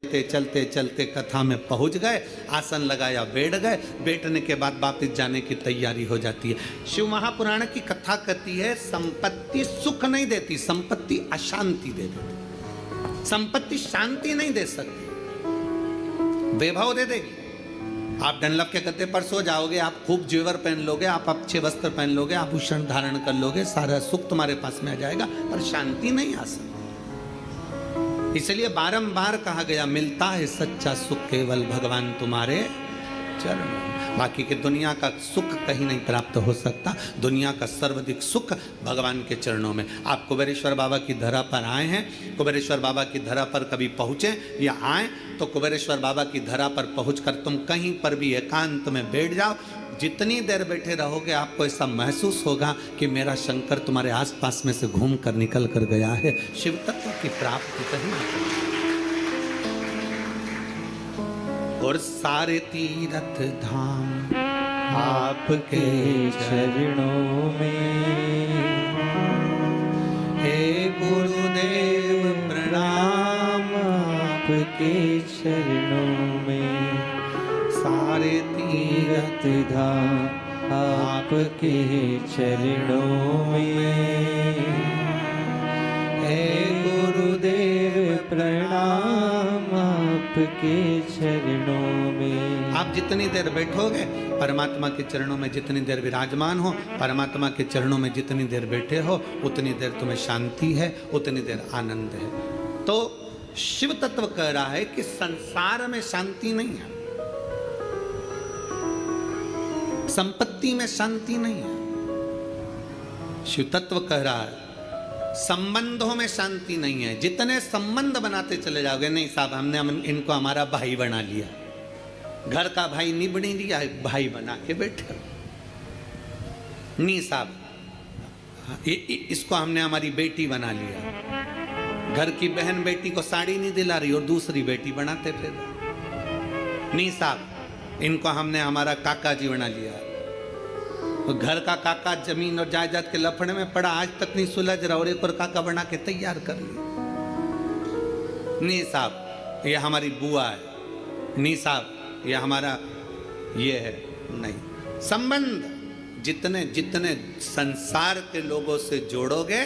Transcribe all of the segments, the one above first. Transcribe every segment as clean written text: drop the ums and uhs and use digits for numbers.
चलते चलते कथा में पहुंच गए, आसन लगाया, बैठ गए। बैठने के बाद वापस जाने की तैयारी हो जाती है। शिव महापुराण की कथा कहती है संपत्ति सुख नहीं देती, संपत्ति अशांति दे देती। संपत्ति शांति नहीं दे सकती, वैभव दे देगी। आप डनलप के गद्दे पर सो जाओगे, आप खूब जेवर पहन लोगे, आप अच्छे वस्त्र पहन लोगे, आभूषण धारण कर लोगे, सारा सुख तुम्हारे पास में आ जाएगा, पर शांति नहीं आ सकती। इसलिए बारंबार कहा गया, मिलता है सच्चा सुख केवल भगवान तुम्हारे चरण। बाकी के दुनिया का सुख कहीं नहीं प्राप्त हो सकता। दुनिया का सर्वाधिक सुख भगवान के चरणों में। आप कुबेरेश्वर बाबा की धरा पर आए हैं, कुबेरेश्वर बाबा की धरा पर कभी पहुँचे या आए तो कुबेरेश्वर बाबा की धरा पर पहुंचकर तुम कहीं पर भी एकांत में बैठ जाओ। जितनी देर बैठे रहोगे आपको ऐसा महसूस होगा कि मेरा शंकर तुम्हारे आसपास में से घूम कर निकल कर गया है। शिव तत्व की प्राप्ति कहीं और सारे तीर्थ धाम आपके चरणों में। हे गुरुदेव प्रणाम आपके चरणों में। सारे तीर्थ धाम आपके चरणों में। हे गुरुदेव प्रणाम आपके चरणों में। आप जितनी देर बैठोगे परमात्मा के चरणों में, जितनी देर विराजमान हो परमात्मा के चरणों में, जितनी देर बैठे हो उतनी देर तुम्हें शांति है, उतनी देर आनंद है। तो शिव तत्व कह रहा है कि संसार में शांति नहीं है, संपत्ति में शांति नहीं है। शिव तत्व कह रहा है संबंधों में शांति नहीं है। जितने संबंध बनाते चले जाओगे, नहीं साहब हमने इनको हमारा भाई बना लिया, घर का भाई नहीं बनी लिया, भाई बना के बैठे। नहीं साहब इसको हमने हमारी बेटी बना लिया, घर की बहन बेटी को साड़ी नहीं दिला रही और दूसरी बेटी बनाते फिर। नहीं साहब इनको हमने हमारा काका जी बना लिया, घर का काका जमीन और जायदाद के लफड़े में पड़ा, आज तक नहीं सुलझ रहा और एक और काका बना के तैयार कर लिया। नहीं साहब ये हमारी बुआ है, नहीं साहब ये हमारा ये है। नहीं, संबंध जितने जितने संसार के लोगों से जोड़ोगे,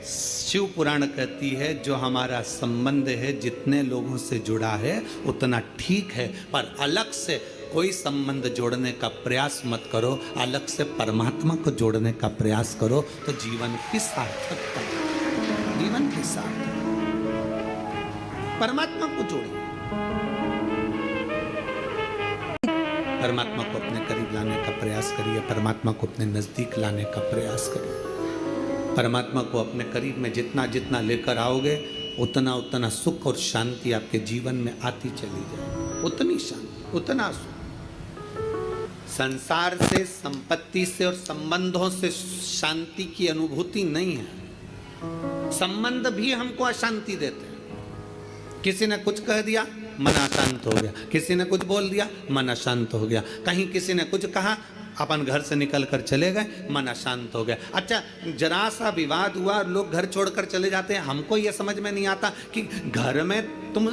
शिव पुराण कहती है जो हमारा संबंध है जितने लोगों से जुड़ा है उतना ठीक है, पर अलग से कोई संबंध जोड़ने का प्रयास मत करो। अलग से परमात्मा को जोड़ने का प्रयास करो तो जीवन की सार्थकता, जीवन के साथ परमात्मा को जोड़िए। परमात्मा को अपने करीब लाने का प्रयास करिए, परमात्मा को अपने नजदीक लाने का प्रयास करिए। परमात्मा को अपने करीब में जितना जितना लेकर आओगे उतना उतना सुख और शांति आपके जीवन में आती चली जाए। उतनी शांति, उतना सुख। संसार से, संपत्ति से और संबंधों से शांति की अनुभूति नहीं है। संबंध भी हमको अशांति देते हैं। किसी ने कुछ कह दिया मन अशांत हो गया, किसी ने कुछ बोल दिया मन अशांत हो गया, कहीं किसी ने कुछ कहा अपन घर से निकल कर चले गए मन अशांत हो गया। अच्छा जरा सा विवाद हुआ और लोग घर छोड़कर चले जाते हैं। हमको ये समझ में नहीं आता कि घर में तुम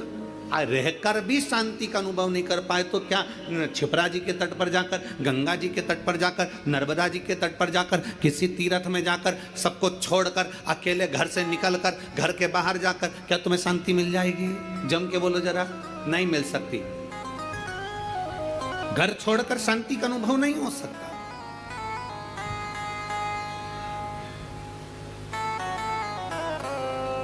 रहकर भी शांति का अनुभव नहीं कर पाए तो क्या छिपरा जी के तट पर जाकर, गंगा जी के तट पर जाकर, नर्मदा जी के तट पर जाकर, किसी तीर्थ में जाकर, सबको छोड़कर अकेले घर से निकलकर, घर के बाहर जाकर क्या तुम्हें शांति मिल जाएगी? जम के बोलो जरा, नहीं मिल सकती। घर छोड़कर शांति का अनुभव नहीं हो सकता।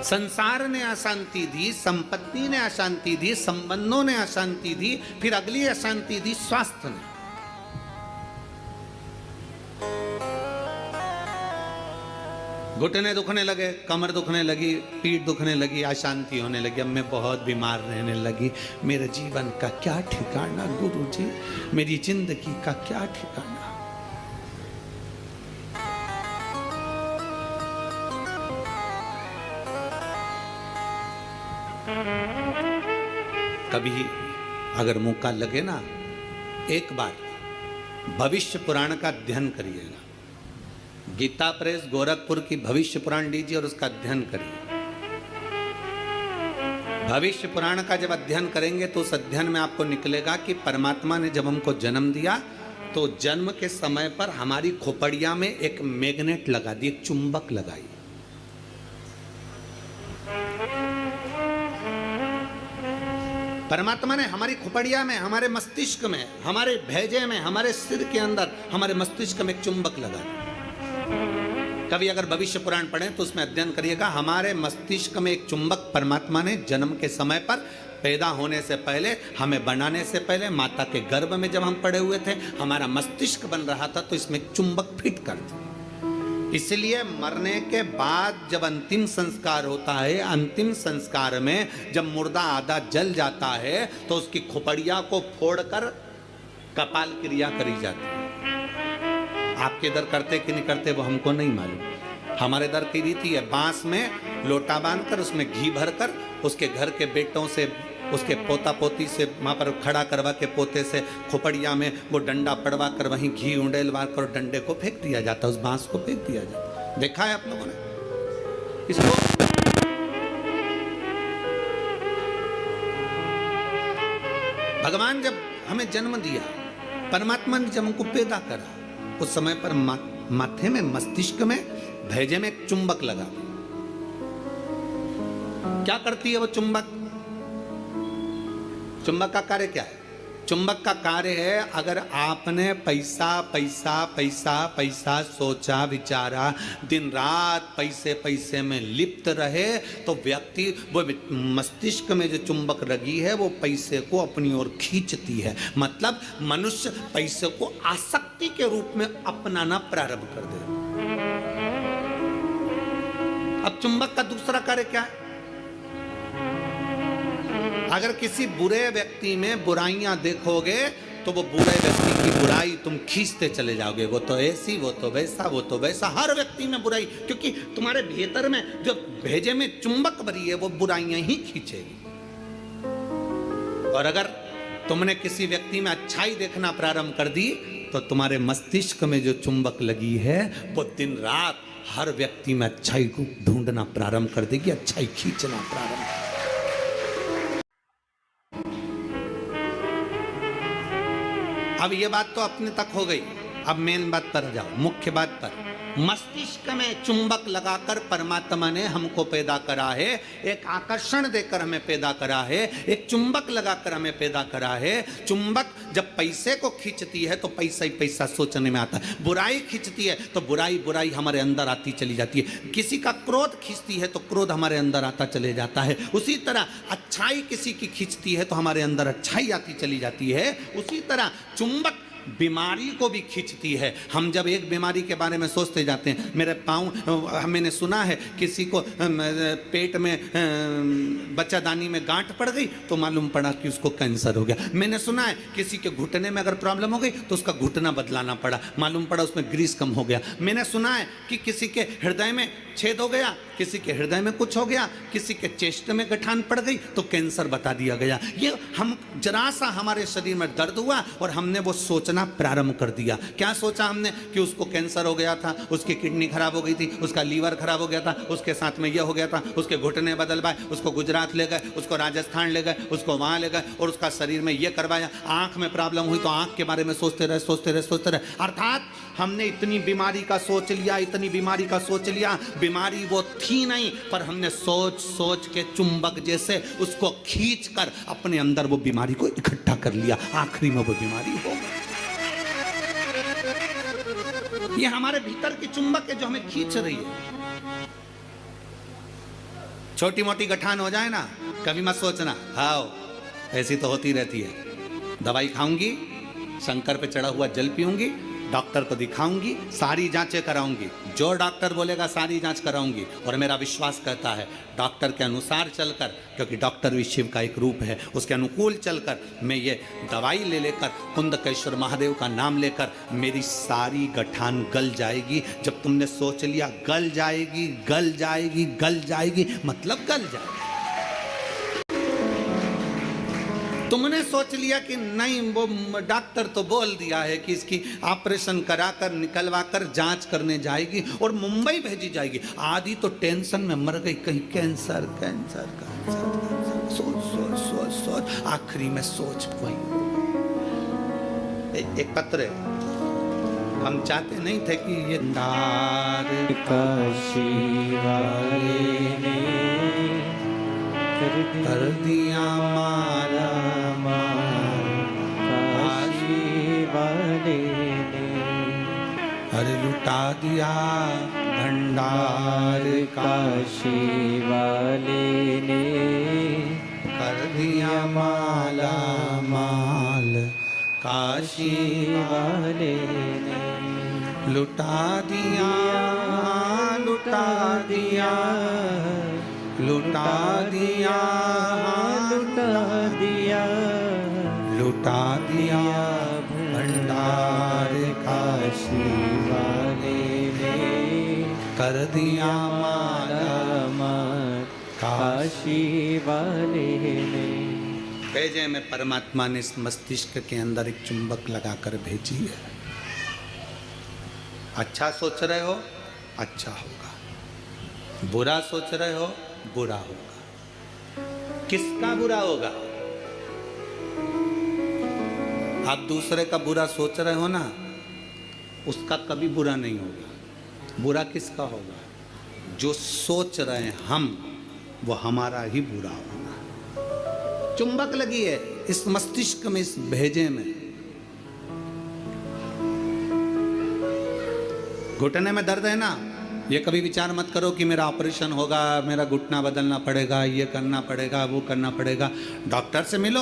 संसार ने अशांति दी, संपत्ति ने अशांति दी, संबंधों ने अशांति दी, फिर अगली अशांति दी स्वास्थ्य ने। घुटने दुखने लगे, कमर दुखने लगी, पीठ दुखने लगी, अशांति होने लगी। अब मैं बहुत बीमार रहने लगी, मेरे जीवन का क्या ठिकाना गुरुजी, मेरी जिंदगी का क्या ठिकाना। कभी अगर मौका लगे ना, एक बार भविष्य पुराण का अध्ययन करिएगा। गीता प्रेस गोरखपुर की भविष्य पुराण लीजिए और उसका अध्ययन करिए। भविष्य पुराण का जब अध्ययन करेंगे तो उस अध्ययन में आपको निकलेगा कि परमात्मा ने जब हमको जन्म दिया तो जन्म के समय पर हमारी खोपड़िया में एक मैग्नेट लगा दी, एक चुंबक लगाई। परमात्मा ने हमारी खोपड़िया में, हमारे मस्तिष्क में, हमारे भेजे में, हमारे सिर के अंदर, हमारे मस्तिष्क में एक चुंबक लगा दी। कभी अगर भविष्य पुराण पढ़ें तो उसमें अध्ययन करिएगा, हमारे मस्तिष्क में एक चुंबक परमात्मा ने जन्म के समय पर, पैदा होने से पहले, हमें बनाने से पहले, माता के गर्भ में जब हम पड़े हुए थे, हमारा मस्तिष्क बन रहा था तो इसमें एक चुंबक फिट कर दिया। इसलिए मरने के बाद जब अंतिम संस्कार होता है, अंतिम संस्कार में जब मुर्दा आधा जल जाता है तो उसकी खोपड़िया को फोड़कर कपाल क्रिया करी जाती है। आपके इधर करते कि नहीं करते वो हमको नहीं मालूम। हमारे इधर की रीति है, बांस में लोटा बांधकर उसमें घी भरकर उसके घर के बेटों से, उसके पोता पोती से वहाँ पर खड़ा करवा के पोते से खोपड़िया में वो डंडा पड़वा कर वहीं घी उंडेलवा कर डंडे को फेंक दिया जाता, उस बांस को फेंक दिया जाता। देखा है आप लोगों ने इसको? भगवान जब हमें जन्म दिया, परमात्मा ने जब हमको पैदा करा, उस समय पर माथे में, मस्तिष्क में, भेजे में एक चुंबक लगा। क्या करती है वो चुंबक? चुंबक का कार्य क्या है? चुंबक का कार्य है, अगर आपने पैसा पैसा पैसा पैसा सोचा विचारा, दिन रात पैसे पैसे में लिप्त रहे, तो व्यक्ति वो मस्तिष्क में जो चुंबक लगी है वो पैसे को अपनी ओर खींचती है। मतलब मनुष्य पैसे को आसक्ति के रूप में अपनाना प्रारंभ कर दे। अब चुंबक का दूसरा कार्य क्या है? अगर किसी बुरे व्यक्ति में बुराइयां देखोगे तो वो बुरे व्यक्ति की बुराई तुम खींचते चले जाओगे। वो तो ऐसी, वो तो वैसा, वो तो वैसा, हर व्यक्ति में बुराई, क्योंकि तुम्हारे भीतर में जो भेजे में चुंबक भरी है वो बुराइयां ही खींचेगी। और अगर तुमने किसी व्यक्ति में अच्छाई देखना प्रारंभ कर दी तो तुम्हारे मस्तिष्क में जो चुंबक लगी है वो दिन रात हर व्यक्ति में अच्छाई को ढूंढना प्रारंभ कर देगी, अच्छाई खींचना प्रारंभ। अब ये बात तो अपने तक हो गई। अब मेन बात पर जाओ, मुख्य बात पर। मस्तिष्क में चुंबक लगाकर परमात्मा ने हमको पैदा करा है, एक आकर्षण देकर हमें पैदा करा है, एक चुंबक लगाकर हमें पैदा करा है। चुंबक जब पैसे को खींचती है तो पैसा ही पैसा सोचने में आता है, बुराई खींचती है तो बुराई बुराई हमारे अंदर आती चली जाती है, किसी का क्रोध खींचती है तो क्रोध हमारे अंदर आता चले जाता है। उसी तरह अच्छाई किसी की खींचती है तो हमारे अंदर अच्छाई आती चली जाती है। उसी तरह चुंबक बीमारी को भी खींचती है। हम जब एक बीमारी के बारे में सोचते जाते हैं, मेरे पाँव, मैंने सुना है किसी को पेट में बच्चादानी में गांठ पड़ गई तो मालूम पड़ा कि उसको कैंसर हो गया। मैंने सुना है किसी के घुटने में अगर प्रॉब्लम हो गई तो उसका घुटना बदलाना पड़ा, मालूम पड़ा उसमें ग्रीस कम हो गया। मैंने सुना है कि किसी के हृदय में छेद हो गया, किसी के हृदय में कुछ हो गया, किसी के चेस्ट में गठान पड़ गई तो कैंसर बता दिया गया। ये हम जरा सा हमारे शरीर में दर्द हुआ और हमने वो सोचना प्रारंभ कर दिया। क्या सोचा हमने? कि उसको कैंसर हो गया था, उसकी किडनी खराब हो गई थी, उसका लीवर खराब हो गया था, उसके साथ में यह हो गया था, उसके घुटने बदलवाए, उसको गुजरात ले गए, उसको राजस्थान ले गए, उसको वहां ले गए और उसका शरीर में यह करवाया। आंख में प्रॉब्लम हुई तो आंख के बारे में सोचते रहे, सोचते रहे, सोचते रहे। अर्थात हमने इतनी बीमारी का सोच लिया, इतनी बीमारी का सोच लिया, बीमारी वो थी नहीं, पर हमने सोच सोच के चुंबक जैसे उसको खींच कर अपने अंदर वो बीमारी को इकट्ठा कर लिया। आखिरी में वो बीमारी हो गई। ये हमारे भीतर की चुंबक है जो हमें खींच रही है। छोटी मोटी गठान हो जाए ना, कभी मत सोचना हाँ ऐसी तो होती रहती है। दवाई खाऊंगी, शंकर पे चढ़ा हुआ जल पीऊंगी, डॉक्टर को दिखाऊंगी, सारी जांचें कराऊंगी, जो डॉक्टर बोलेगा सारी जांच कराऊंगी। और मेरा विश्वास कहता है डॉक्टर के अनुसार चलकर, क्योंकि डॉक्टर भी शिव का एक रूप है, उसके अनुकूल चलकर मैं ये दवाई ले लेकर, कुंदकेश्वर महादेव का नाम लेकर मेरी सारी गठान गल जाएगी। जब तुमने सोच लिया गल जाएगी, गल जाएगी, गल जाएगी, मतलब गल जाएगी। तुमने सोच लिया कि नहीं, वो डॉक्टर तो बोल दिया है कि इसकी ऑपरेशन कराकर निकलवा कर जांच करने जाएगी और मुंबई भेजी जाएगी। आधी तो टेंशन में मर गई, कहीं कैंसर कैंसर कैंसर। सोच सोच सोच सोच, आखिरी में सोच वही। एक पत्र है, हम चाहते नहीं थे कि ये दार काशी वाले ने कर दिया माला मार, काशी वाले ने अरे लुटा दिया भंडार का, काशी वाले ने कर दिया माला माल, काशी वाले ने लुटा दिया लुटा दिया लुटा दिया लुटा दिया लुटा दिया भंडार काशी वाले ने कर दिया माला मार, काशी वाले ने। भेजे में परमात्मा ने इस मस्तिष्क के अंदर एक चुंबक लगाकर भेजी है। अच्छा सोच रहे हो अच्छा होगा, बुरा सोच रहे हो बुरा होगा। किसका बुरा होगा? आप दूसरे का बुरा सोच रहे हो ना, उसका कभी बुरा नहीं होगा। बुरा किसका होगा? जो सोच रहे हैं हम, वो हमारा ही बुरा होगा। चुंबक लगी है इस मस्तिष्क में, इस भेजे में। घुटने में दर्द है ना, ये कभी विचार मत करो कि मेरा ऑपरेशन होगा, मेरा घुटना बदलना पड़ेगा, ये करना पड़ेगा, वो करना पड़ेगा। डॉक्टर से मिलो,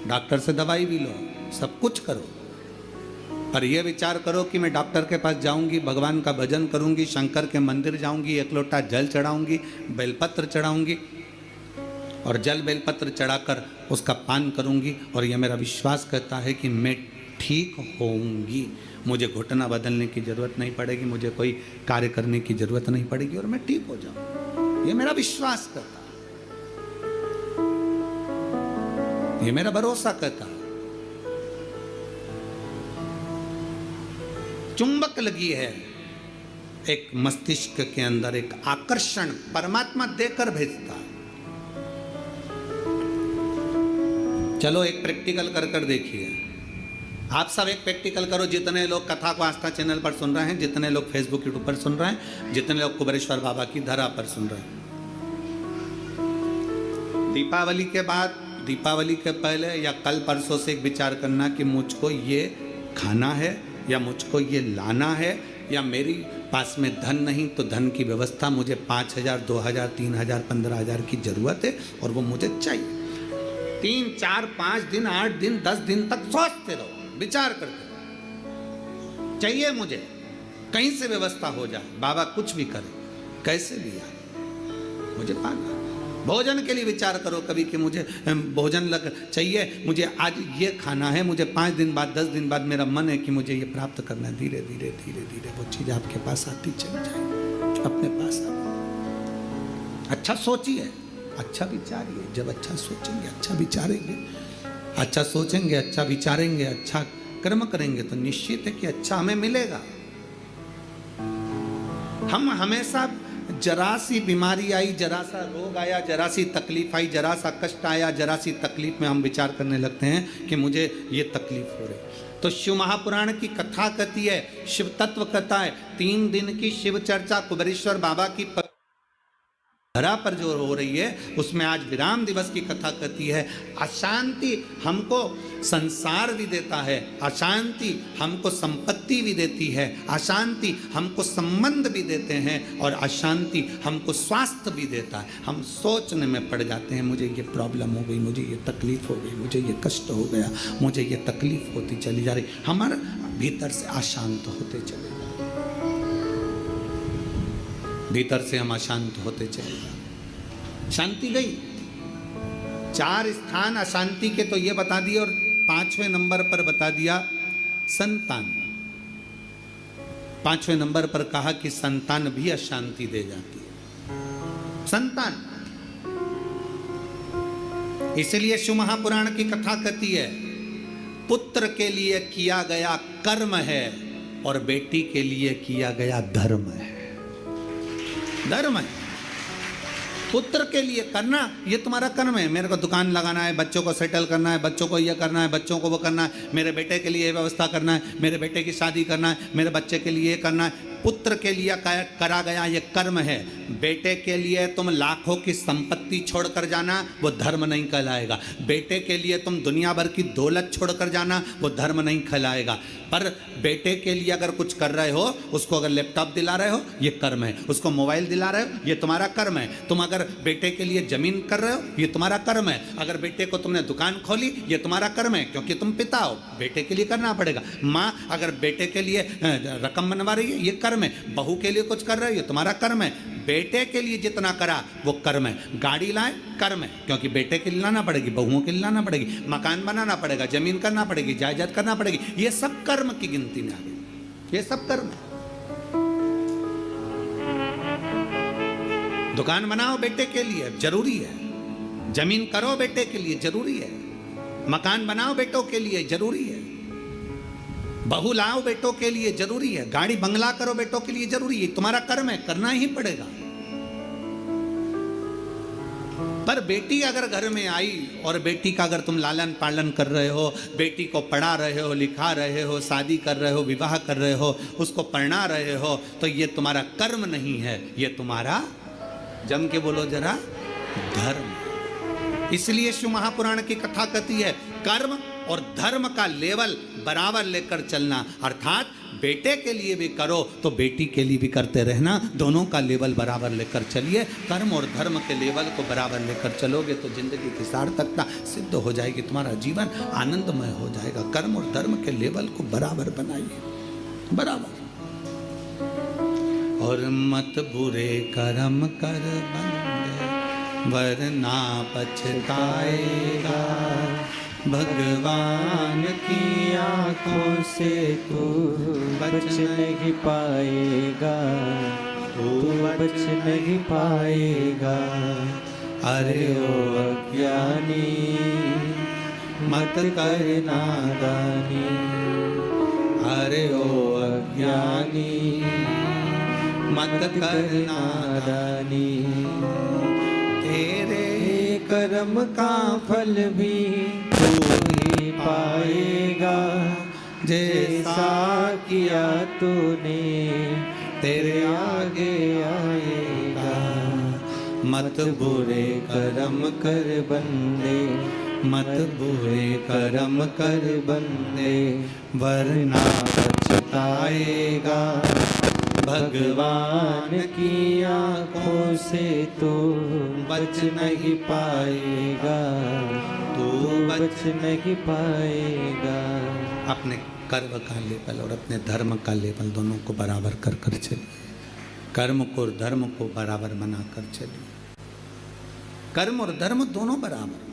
डॉक्टर से दवाई भी लो, सब कुछ करो, पर यह विचार करो कि मैं डॉक्टर के पास जाऊंगी, भगवान का भजन करूंगी, शंकर के मंदिर जाऊंगी, एक लोटा जल चढ़ाऊंगी, बेलपत्र चढ़ाऊंगी और जल बेलपत्र चढ़ाकर उसका पान करूंगी, और यह मेरा विश्वास कहता है कि मैं ठीक होऊंगी, मुझे घुटना बदलने की जरूरत नहीं पड़ेगी, मुझे कोई कार्य करने की जरूरत नहीं पड़ेगी और मैं ठीक हो जाऊं। यह मेरा विश्वास कहता है, यह मेरा भरोसा कहता है। चुंबक लगी है एक मस्तिष्क के अंदर, एक आकर्षण परमात्मा देकर भेजता है। चलो एक प्रैक्टिकल कर देखिए। आप सब एक प्रैक्टिकल करो, जितने लोग कथा को आस्था चैनल पर सुन रहे हैं, जितने लोग फेसबुक यूट्यूब पर सुन रहे हैं, जितने लोग कुबेरेश्वर बाबा की धरा पर सुन रहे हैं। दीपावली के बाद, दीपावली के पहले या कल परसों से एक विचार करना कि मुझको ये खाना है या मुझको ये लाना है, या मेरी पास में धन नहीं तो धन की व्यवस्था, मुझे 5,000 2,000 3,000 15,000 की जरूरत है और वो मुझे चाहिए। 3 4 5 दिन 8 दिन 10 दिन तक सोचते रहो, विचार करते रहो, चाहिए मुझे, कहीं से व्यवस्था हो जाए, बाबा कुछ भी करे, कैसे भी आए, मुझे पाना। भोजन के लिए विचार करो कभी कि मुझे भोजन लग चाहिए, मुझे आज ये खाना है, मुझे 5 दिन बाद 10 दिन बाद मेरा मन है कि मुझे ये प्राप्त करना है। धीरे धीरे धीरे धीरे वो चीज़ आपके पास आती चली जाए, अपने पास आ। अच्छा सोचिए, अच्छा विचारिए। जब अच्छा सोचेंगे, अच्छा विचारेंगे, अच्छा सोचेंगे, अच्छा विचारेंगे, अच्छा कर्म करेंगे तो निश्चित है कि अच्छा हमें मिलेगा। हम हमेशा जरा सी बीमारी आई, जरा सा रोग आया, जरा सी तकलीफ आई, जरा सा कष्ट आया, जरा सी तकलीफ में हम विचार करने लगते हैं कि मुझे ये तकलीफ हो रही। तो शिव महापुराण की कथा कहती है, शिव तत्व कथा है, 3 दिन की शिव चर्चा कुबेरेश्वर बाबा की धरा पर जो हो रही है, उसमें आज विराम दिवस की कथा कहती है। अशांति हमको संसार भी देता है, अशांति हमको संपत्ति भी देती है, अशांति हमको संबंध भी देते हैं और अशांति हमको स्वास्थ्य भी देता है। हम सोचने में पड़ जाते हैं, मुझे ये प्रॉब्लम हो गई, मुझे ये तकलीफ हो गई, मुझे ये कष्ट हो गया, मुझे ये तकलीफ होती चली जा रही, हमारे भीतर से अशांत होते चले, भीतर से हम अशांत होते चले जाते। शांति गई। 4 स्थान अशांति के तो ये बता दिए, और 5वें नंबर पर बता दिया संतान। 5वें नंबर पर कहा कि संतान भी अशांति दे जाती है। संतान, इसलिए शिव महापुराण की कथा कहती है, पुत्र के लिए किया गया कर्म है और बेटी के लिए किया गया धर्म है। धर्म है। पुत्र के लिए करना ये तुम्हारा कर्म है। मेरे को दुकान लगाना है, बच्चों को सेटल करना है, बच्चों को ये करना है, बच्चों को वो करना है, मेरे बेटे के लिए ये व्यवस्था करना है, मेरे बेटे की शादी करना है, मेरे बच्चे के लिए ये करना है। पुत्र के लिए करा गया ये कर्म है। बेटे के लिए तुम लाखों की संपत्ति छोड़कर जाना, वो धर्म नहीं कहलाएगा। बेटे के लिए तुम दुनिया भर की दौलत छोड़कर जाना, वो धर्म नहीं कहलाएगा। पर बेटे के लिए अगर कुछ कर रहे हो, उसको अगर लैपटॉप दिला रहे हो, ये कर्म है। उसको मोबाइल दिला रहे हो, ये तुम्हारा कर्म है। तुम अगर बेटे के लिए जमीन कर रहे हो, ये तुम्हारा कर्म है। अगर बेटे को तुमने दुकान खोली, ये तुम्हारा कर्म है, क्योंकि तुम पिता हो, बेटे के लिए करना पड़ेगा। माँ अगर बेटे के लिए रकम बनवा रही है, ये कर्म है। बहू के लिए कुछ कर रहे हो, ये तुम्हारा कर्म है। बेटे के लिए जितना करा वो कर्म है। गाड़ी लाए, कर्म है, क्योंकि बेटे के लिए लाना पड़ेगी, बहुओं के लिए लाना पड़ेगी, मकान बनाना पड़ेगा, जमीन करना पड़ेगी, जायदाद करना पड़ेगी। ये सब कर्म की गिनती में आ गई। ये सब कर्म। दुकान बनाओ बेटे के लिए, जरूरी है। जमीन करो बेटे के लिए, जरूरी है। मकान बनाओ बेटों के लिए, जरूरी है। बहू लाओ बेटों के लिए, जरूरी है। गाड़ी बंगला करो बेटों के लिए, जरूरी है। तुम्हारा कर्म है, करना ही पड़ेगा। पर बेटी अगर घर में आई और बेटी का अगर तुम लालन पालन कर रहे हो, बेटी को पढ़ा रहे हो, लिखा रहे हो, शादी कर रहे हो, विवाह कर रहे हो, उसको पढ़ा रहे हो, तो ये तुम्हारा कर्म नहीं है, ये तुम्हारा, जम के बोलो जरा, धर्म। इसलिए शिव महापुराण की कथा कहती है कर्म और धर्म का लेवल बराबर लेकर चलना। अर्थात बेटे के लिए भी करो तो बेटी के लिए भी करते रहना, दोनों का लेवल बराबर लेकर चलिए। कर्म और धर्म के लेवल को बराबर लेकर चलोगे तो जिंदगी की सार्थकता सिद्ध हो जाएगी, तुम्हारा जीवन आनंदमय हो जाएगा। कर्म और धर्म के लेवल को बराबर बनाइए, बराबर। और मत बुरे कर्म कर बंदे, वरना पछताएगा। भगवान की आंखों से तू बच नहीं पाएगा, तू बच नहीं पाएगा। अरे ओ अज्ञानी मत कर नादानी, अरे ओ अज्ञानी मत कर नादानी। तेरे कर्म का फल भी तू ही पाएगा, जैसा किया तूने तेरे आगे आएगा। मत बुरे कर्म कर बंदे, मत बुरे कर्म कर बंदे, वरना पछताएगा। भगवान की आंखों से तू बच नहीं पाएगा, तू बच नहीं पाएगा। अपने कर्म का लेवल और अपने धर्म का लेवल दोनों को बराबर कर कर चलिए। कर्म को और धर्म को बराबर बना कर चलिए। कर्म और धर्म दोनों बराबर।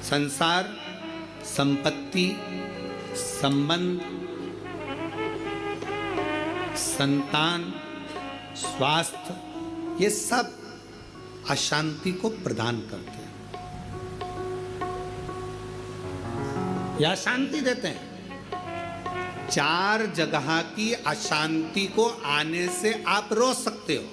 संसार, संपत्ति, संबंध, संतान, स्वास्थ्य, ये सब अशांति को प्रदान करते हैं या शांति देते हैं। चार जगह की अशांति को आने से आप रोक सकते हो।